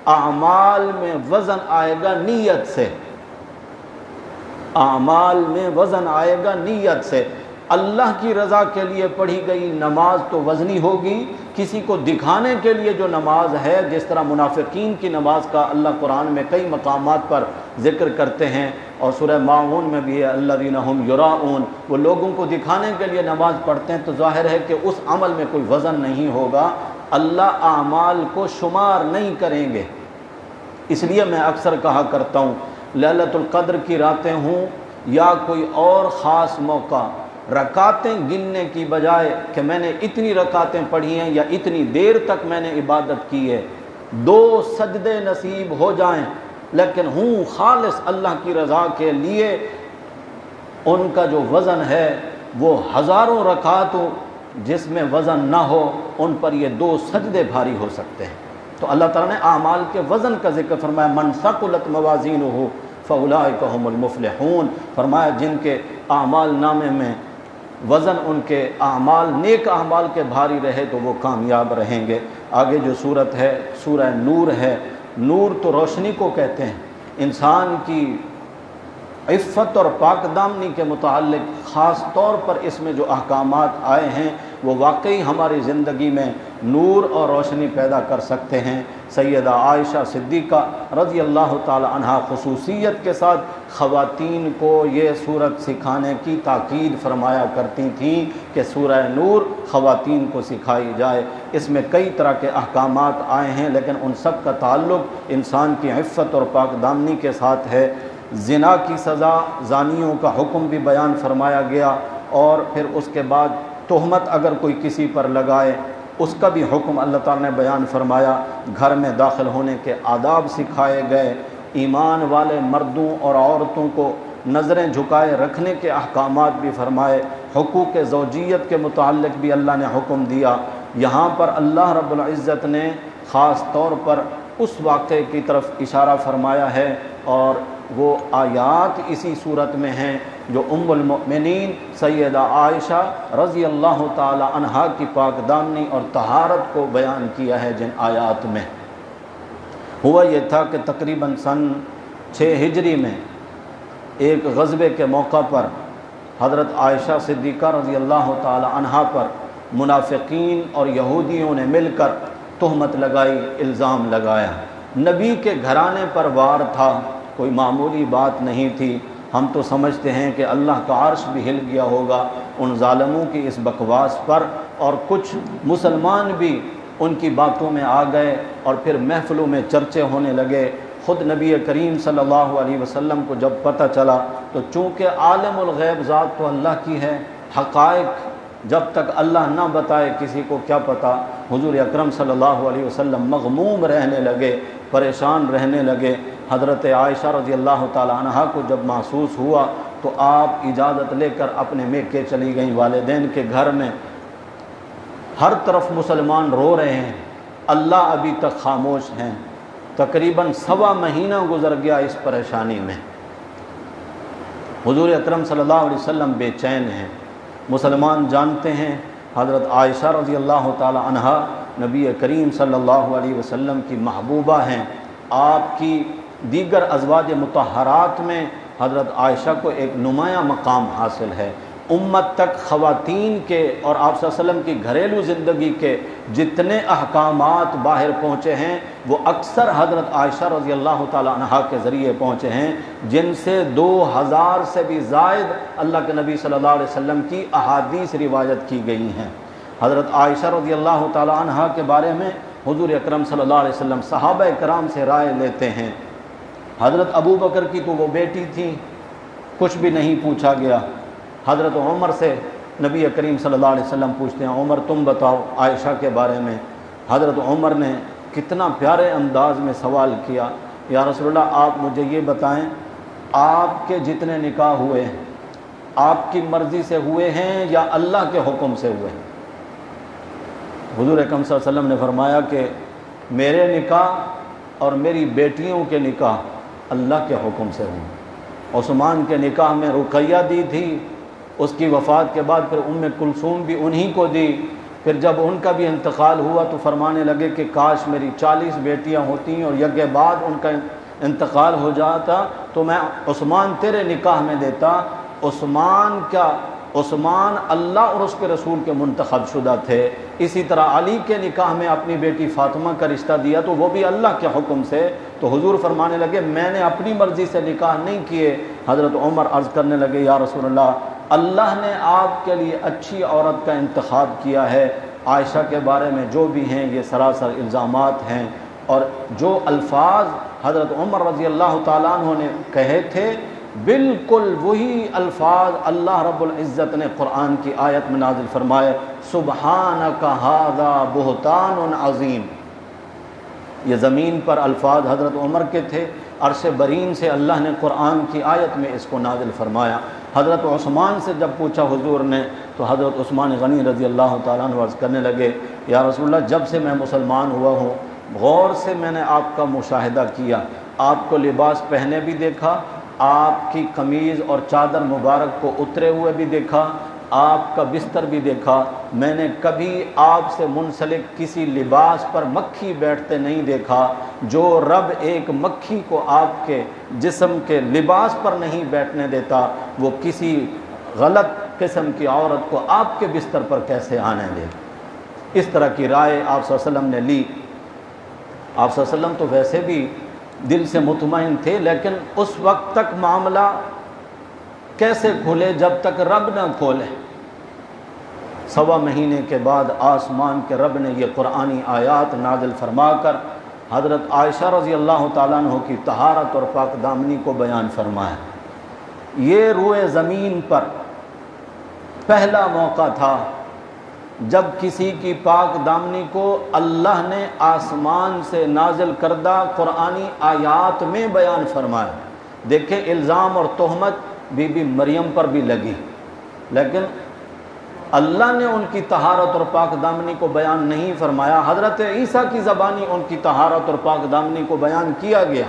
اعمال میں وزن آئے گا نیت سے، اعمال میں وزن آئے گا نیت سے۔ اللہ کی رضا کے لیے پڑھی گئی نماز تو وزنی ہوگی، کسی کو دکھانے کے لیے جو نماز ہے، جس طرح منافقین کی نماز کا اللہ قرآن میں کئی مقامات پر ذکر کرتے ہیں، اور سورہ ماعون میں بھی ہے الذین ھم یراؤون، وہ لوگوں کو دکھانے کے لیے نماز پڑھتے ہیں، تو ظاہر ہے کہ اس عمل میں کوئی وزن نہیں ہوگا، اللہ اعمال کو شمار نہیں کریں گے۔ اس لیے میں اکثر کہا کرتا ہوں لیلۃ القدر کی راتیں ہوں یا کوئی اور خاص موقع، رکعتیں گننے کی بجائے کہ میں نے اتنی رکعتیں پڑھی ہیں یا اتنی دیر تک میں نے عبادت کی ہے، 2 سجدے نصیب ہو جائیں لیکن ہوں خالص اللہ کی رضا کے لیے، ان کا جو وزن ہے وہ ہزاروں رکعتوں جس میں وزن نہ ہو ان پر یہ 2 سجدے بھاری ہو سکتے ہیں۔ تو اللہ تعالیٰ نے اعمال کے وزن کا ذکر فرمایا، من ثقلت موازینہ فاولئک هم المفلحون، فرمایا جن کے اعمال نامے میں وزن ان کے اعمال نیک اعمال کے بھاری رہے تو وہ کامیاب رہیں گے۔ آگے جو صورت ہے سورہ نور ہے، نور تو روشنی کو کہتے ہیں، انسان کی عفت اور پاک دامنی کے متعلق خاص طور پر اس میں جو احکامات آئے ہیں وہ واقعی ہماری زندگی میں نور اور روشنی پیدا کر سکتے ہیں۔ سیدہ عائشہ صدیقہ رضی اللہ تعالی عنہا خصوصیت کے ساتھ خواتین کو یہ صورت سکھانے کی تاکید فرمایا کرتی تھیں کہ سورہ نور خواتین کو سکھائی جائے۔ اس میں کئی طرح کے احکامات آئے ہیں، لیکن ان سب کا تعلق انسان کی عفت اور پاک دامنی کے ساتھ ہے۔ زنا کی سزا، زانیوں کا حکم بھی بیان فرمایا گیا، اور پھر اس کے بعد تہمت اگر کوئی کسی پر لگائے اس کا بھی حکم اللہ تعالیٰ نے بیان فرمایا۔ گھر میں داخل ہونے کے آداب سکھائے گئے۔ ایمان والے مردوں اور عورتوں کو نظریں جھکائے رکھنے کے احکامات بھی فرمائے۔ حقوق زوجیت کے متعلق بھی اللہ نے حکم دیا۔ یہاں پر اللہ رب العزت نے خاص طور پر اس واقعے کی طرف اشارہ فرمایا ہے، اور وہ آیات اسی صورت میں ہیں جو ام المؤمنین سیدہ عائشہ رضی اللہ تعالی عنہا کی پاک دامنی اور طہارت کو بیان کیا ہے۔ جن آیات میں ہوا یہ تھا کہ تقریباً سن 6 ہجری میں ایک غزوے کے موقع پر حضرت عائشہ صدیقہ رضی اللہ تعالی عنہا پر منافقین اور یہودیوں نے مل کر تہمت لگائی، الزام لگایا۔ نبی کے گھرانے پر وار تھا، کوئی معمولی بات نہیں تھی۔ ہم تو سمجھتے ہیں کہ اللہ کا عرش بھی ہل گیا ہوگا ان ظالموں کی اس بکواس پر، اور کچھ مسلمان بھی ان کی باتوں میں آ گئے اور پھر محفلوں میں چرچے ہونے لگے۔ خود نبی کریم صلی اللہ علیہ وسلم کو جب پتہ چلا تو چونکہ عالم الغیب ذات تو اللہ کی ہے، حقائق جب تک اللہ نہ بتائے کسی کو کیا پتہ، حضور اکرم صلی اللہ علیہ وسلم مغموم رہنے لگے، پریشان رہنے لگے۔ حضرت عائشہ رضی اللہ تعالی عنہا کو جب محسوس ہوا تو آپ اجازت لے کر اپنے میکے چلی گئیں والدین کے گھر میں۔ ہر طرف مسلمان رو رہے ہیں، اللہ ابھی تک خاموش ہیں۔ تقریباً 1.25 مہینہ گزر گیا اس پریشانی میں۔ حضور اکرم صلی اللہ علیہ وسلم بے چین ہیں۔ مسلمان جانتے ہیں حضرت عائشہ رضی اللہ تعالی عنہا نبی کریم صلی اللہ علیہ وسلم کی محبوبہ ہیں۔ آپ کی دیگر ازواج مطہرات میں حضرت عائشہ کو ایک نمایاں مقام حاصل ہے۔ امت تک خواتین کے اور آپ صلی اللہ علیہ وسلم کی گھریلو زندگی کے جتنے احکامات باہر پہنچے ہیں وہ اکثر حضرت عائشہ رضی اللہ تعالی عنہا کے ذریعے پہنچے ہیں، جن سے 2000 سے بھی زائد اللہ کے نبی صلی اللہ علیہ وسلم کی احادیث روایت کی گئی ہیں۔ حضرت عائشہ رضی اللہ تعالی عنہا کے بارے میں حضور اکرم صلی اللہ علیہ وسلم صحابہ کرام سے رائے لیتے ہیں۔ حضرت ابو بکر کی تو وہ بیٹی تھی، کچھ بھی نہیں پوچھا گیا۔ حضرت عمر سے نبی کریم صلی اللہ علیہ وسلم پوچھتے ہیں، عمر تم بتاؤ عائشہ کے بارے میں۔ حضرت عمر نے کتنا پیارے انداز میں سوال کیا، یا رسول اللہ آپ مجھے یہ بتائیں آپ کے جتنے نکاح ہوئے ہیں آپ کی مرضی سے ہوئے ہیں یا اللہ کے حکم سے ہوئے ہیں؟ حضور اکرم صلی اللہ علیہ وسلم نے فرمایا کہ میرے نکاح اور میری بیٹیوں کے نکاح اللہ کے حکم سے ہوئے۔ عثمان کے نکاح میں رقیہ دی تھی، اس کی وفات کے بعد پھر ام کلثوم بھی انہی کو دی۔ پھر جب ان کا بھی انتقال ہوا تو فرمانے لگے کہ کاش میری 40 بیٹیاں ہوتی اور یکے بعد ان کا انتقال ہو جاتا تو میں عثمان تیرے نکاح میں دیتا۔ عثمان کیا، عثمان اللہ اور اس کے رسول کے منتخب شدہ تھے۔ اسی طرح علی کے نکاح میں اپنی بیٹی فاطمہ کا رشتہ دیا تو وہ بھی اللہ کے حکم سے۔ تو حضور فرمانے لگے میں نے اپنی مرضی سے نکاح نہیں کیے۔ حضرت عمر عرض کرنے لگے یا رسول اللہ، اللہ نے آپ کے لیے اچھی عورت کا انتخاب کیا ہے۔ عائشہ کے بارے میں جو بھی ہیں یہ سراسر الزامات ہیں، اور جو الفاظ حضرت عمر رضی اللہ تعالیٰ عنہ نے کہے تھے بالکل وہی الفاظ اللہ رب العزت نے قرآن کی آیت میں نازل فرمائے، سبحانک ھذا بہتان عظیم۔ یہ زمین پر الفاظ حضرت عمر کے تھے، عرش برین سے اللہ نے قرآن کی آیت میں اس کو نازل فرمایا۔ حضرت عثمان سے جب پوچھا حضور نے تو حضرت عثمان غنی رضی اللہ تعالیٰ عنہ عرض کرنے لگے یا رسول اللہ، جب سے میں مسلمان ہوا ہوں غور سے میں نے آپ کا مشاہدہ کیا، آپ کو لباس پہنے بھی دیکھا، آپ کی قمیض اور چادر مبارک کو اترے ہوئے بھی دیکھا، آپ کا بستر بھی دیکھا۔ میں نے کبھی آپ سے منسلک کسی لباس پر مکھی بیٹھتے نہیں دیکھا۔ جو رب ایک مکھی کو آپ کے جسم کے لباس پر نہیں بیٹھنے دیتا وہ کسی غلط قسم کی عورت کو آپ کے بستر پر کیسے آنے دے؟ اس طرح کی رائے آپ صلی اللہ علیہ وسلم نے لی۔ آپ صلی اللہ علیہ وسلم تو ویسے بھی دل سے مطمئن تھے، لیکن اس وقت تک معاملہ کیسے کھلے جب تک رب نہ کھولے۔ 1.25 مہینے کے بعد آسمان کے رب نے یہ قرآنی آیات نازل فرما کر حضرت عائشہ رضی اللہ تعالیٰ عنہ کی طہارت اور پاک دامنی کو بیان فرمایا۔ یہ روئے زمین پر پہلا موقع تھا جب کسی کی پاک دامنی کو اللہ نے آسمان سے نازل کردہ قرآنی آیات میں بیان فرمایا۔ دیکھیں، الزام اور تہمت بی بی مریم پر بھی لگی، لیکن اللہ نے ان کی طہارت اور پاک دامنی کو بیان نہیں فرمایا۔ حضرت عیسیٰ کی زبانی ان کی طہارت اور پاک دامنی کو بیان کیا گیا۔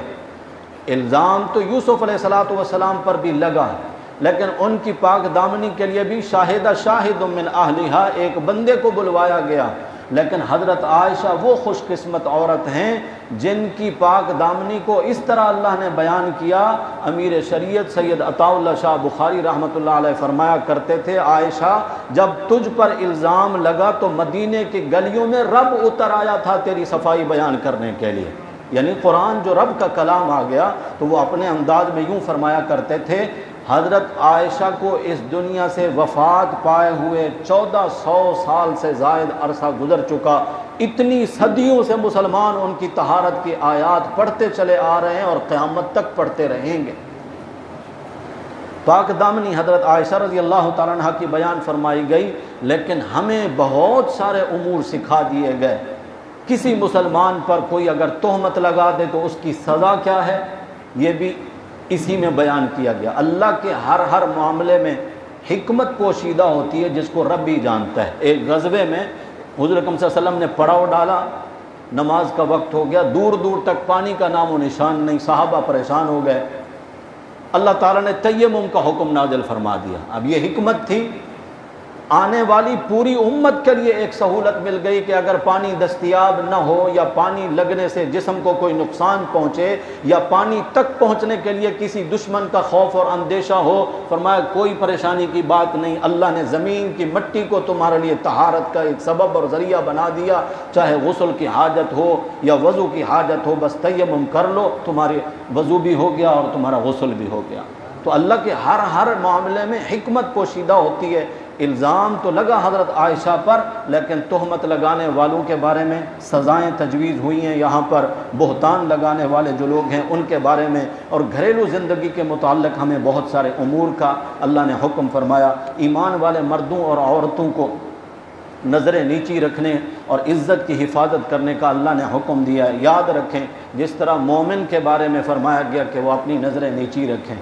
الزام تو یوسف علیہ السلام پر بھی لگا، لیکن ان کی پاک دامنی کے لیے بھی شاہد من اہلہا، ایک بندے کو بلوایا گیا۔ لیکن حضرت عائشہ وہ خوش قسمت عورت ہیں جن کی پاک دامنی کو اس طرح اللہ نے بیان کیا۔ امیر شریعت سید عطاء اللہ شاہ بخاری رحمۃ اللہ علیہ فرمایا کرتے تھے، عائشہ جب تجھ پر الزام لگا تو مدینے کی گلیوں میں رب اتر آیا تھا تیری صفائی بیان کرنے کے لیے۔ یعنی قرآن جو رب کا کلام آ گیا تو وہ اپنے انداز میں یوں فرمایا کرتے تھے، حضرت عائشہ کو اس دنیا سے وفات پائے ہوئے 1400 سال سے زائد عرصہ گزر چکا، اتنی صدیوں سے مسلمان ان کی طہارت کی آیات پڑھتے چلے آ رہے ہیں اور قیامت تک پڑھتے رہیں گے۔ پاک دامنی حضرت عائشہ رضی اللہ تعالیٰ عنہ کی بیان فرمائی گئی، لیکن ہمیں بہت سارے امور سکھا دیے گئے۔ کسی مسلمان پر کوئی اگر تہمت لگا دے تو اس کی سزا کیا ہے، یہ بھی اسی میں بیان کیا گیا۔ اللہ کے ہر معاملے میں حکمت پوشیدہ ہوتی ہے جس کو رب ہی جانتا ہے۔ ایک غزوے میں حضور اکرم صلی اللہ علیہ وسلم نے پڑاؤ ڈالا، نماز کا وقت ہو گیا، دور دور تک پانی کا نام و نشان نہیں، صحابہ پریشان ہو گئے۔ اللہ تعالیٰ نے تیمم کا حکم نازل فرما دیا۔ اب یہ حکمت تھی، آنے والی پوری امت کے لیے ایک سہولت مل گئی کہ اگر پانی دستیاب نہ ہو یا پانی لگنے سے جسم کو کوئی نقصان پہنچے یا پانی تک پہنچنے کے لیے کسی دشمن کا خوف اور اندیشہ ہو، فرمایا کوئی پریشانی کی بات نہیں، اللہ نے زمین کی مٹی کو تمہارے لیے طہارت کا ایک سبب اور ذریعہ بنا دیا، چاہے غسل کی حاجت ہو یا وضو کی حاجت ہو، بس تیمم کر لو، تمہاری وضو بھی ہو گیا اور تمہارا غسل بھی ہو گیا۔ تو اللہ کے ہر معاملے میں حکمت پوشیدہ ہوتی ہے۔ الزام تو لگا حضرت عائشہ پر، لیکن تہمت لگانے والوں کے بارے میں سزائیں تجویز ہوئی ہیں۔ یہاں پر بہتان لگانے والے جو لوگ ہیں ان کے بارے میں اور گھریلو زندگی کے متعلق ہمیں بہت سارے امور کا اللہ نے حکم فرمایا۔ ایمان والے مردوں اور عورتوں کو نظریں نیچی رکھنے اور عزت کی حفاظت کرنے کا اللہ نے حکم دیا ہے۔ یاد رکھیں، جس طرح مومن کے بارے میں فرمایا گیا کہ وہ اپنی نظریں نیچی رکھیں،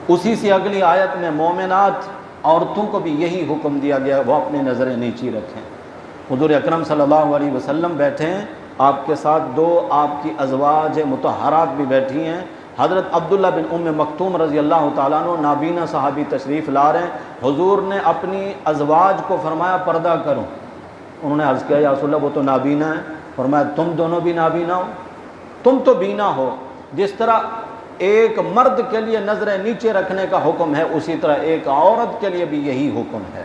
اسی سے اگلی آیت میں مومنات عورتوں کو بھی یہی حکم دیا گیا، وہ اپنی نظریں نیچی رکھیں۔ حضور اکرم صلی اللہ علیہ وسلم بیٹھے ہیں، آپ کے ساتھ دو آپ کی ازواج مطہرات بھی بیٹھی ہیں۔ حضرت عبداللہ بن ام مکتوم رضی اللہ تعالیٰ عنہ نابینا صحابی تشریف لا رہے ہیں۔ حضور نے اپنی ازواج کو فرمایا پردہ کرو۔ انہوں نے عرض کیا یا رسول اللہ وہ تو نابینا ہے۔ فرمایا تم دونوں بھی نابینا ہو، تم تو بینا ہو۔ جس طرح ایک مرد کے لیے نظریں نیچے رکھنے کا حکم ہے، اسی طرح ایک عورت کے لیے بھی یہی حکم ہے۔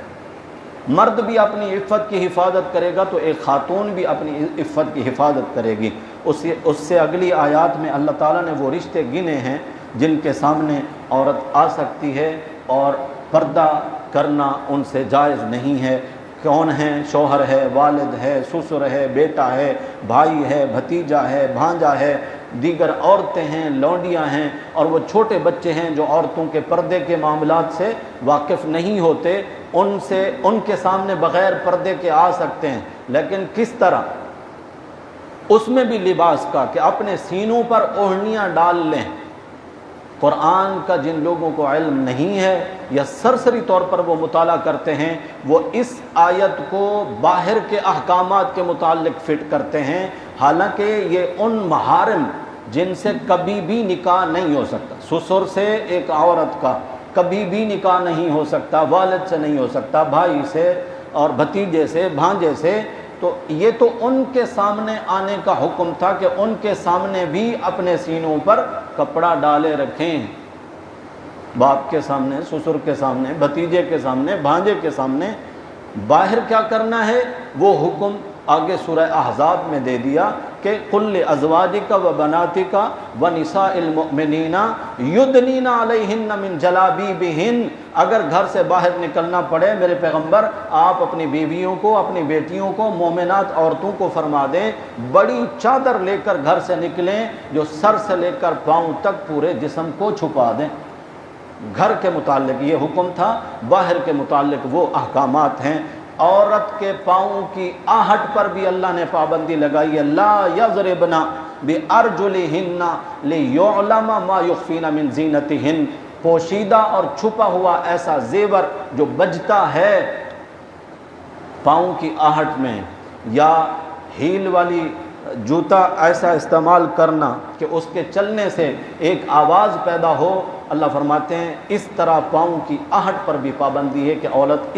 مرد بھی اپنی عفت کی حفاظت کرے گا تو ایک خاتون بھی اپنی عفت کی حفاظت کرے گی۔ اس سے اگلی آیات میں اللہ تعالیٰ نے وہ رشتے گنے ہیں جن کے سامنے عورت آ سکتی ہے اور پردہ کرنا ان سے جائز نہیں ہے۔ کون ہیں؟ شوہر ہے، والد ہے، سسر ہے، بیٹا ہے، بھائی ہے، بھتیجا ہے، بھانجا ہے، دیگر عورتیں ہیں، لونڈیاں ہیں، اور وہ چھوٹے بچے ہیں جو عورتوں کے پردے کے معاملات سے واقف نہیں ہوتے، ان کے سامنے بغیر پردے کے آ سکتے ہیں، لیکن کس طرح؟ اس میں بھی لباس کا کہ اپنے سینوں پر اوڑھنیاں ڈال لیں۔ قرآن کا جن لوگوں کو علم نہیں ہے یا سرسری طور پر وہ مطالعہ کرتے ہیں، وہ اس آیت کو باہر کے احکامات کے متعلق فٹ کرتے ہیں، حالانکہ یہ ان محارم جن سے کبھی بھی نکاح نہیں ہو سکتا، سسر سے ایک عورت کا کبھی بھی نکاح نہیں ہو سکتا، والد سے نہیں ہو سکتا، بھائی سے اور بھتیجے سے، بھانجے سے، تو یہ تو ان کے سامنے آنے کا حکم تھا کہ ان کے سامنے بھی اپنے سینوں پر کپڑا ڈالے رکھیں، باپ کے سامنے، سسر کے سامنے، بھتیجے کے سامنے، بھانجے کے سامنے، باہر کیا کرنا ہے وہ حکم آگے سورہ احزاب میں دے دیا کہ قل لازواجک و بناتک و نساء المؤمنین یدنین علیہن من جلابیبہن، اگر گھر سے باہر نکلنا پڑے میرے پیغمبر آپ اپنی بیویوں کو، اپنی بیٹیوں کو، مومنات عورتوں کو فرما دیں بڑی چادر لے کر گھر سے نکلیں جو سر سے لے کر پاؤں تک پورے جسم کو چھپا دیں۔ گھر کے متعلق یہ حکم تھا، باہر کے متعلق وہ احکامات ہیں۔ عورت کے پاؤں کی آہٹ پر بھی اللہ نے پابندی لگائی ہے، لا یضربن بارجلہن لیعلم ما یخفین من زینتہن، پوشیدہ اور چھپا ہوا ایسا زیور جو بجتا ہے پاؤں کی آہٹ میں، یا ہیل والی جوتا ایسا استعمال کرنا کہ اس کے چلنے سے ایک آواز پیدا ہو، اللہ فرماتے ہیں اس طرح پاؤں کی آہٹ پر بھی پابندی ہے کہ عورت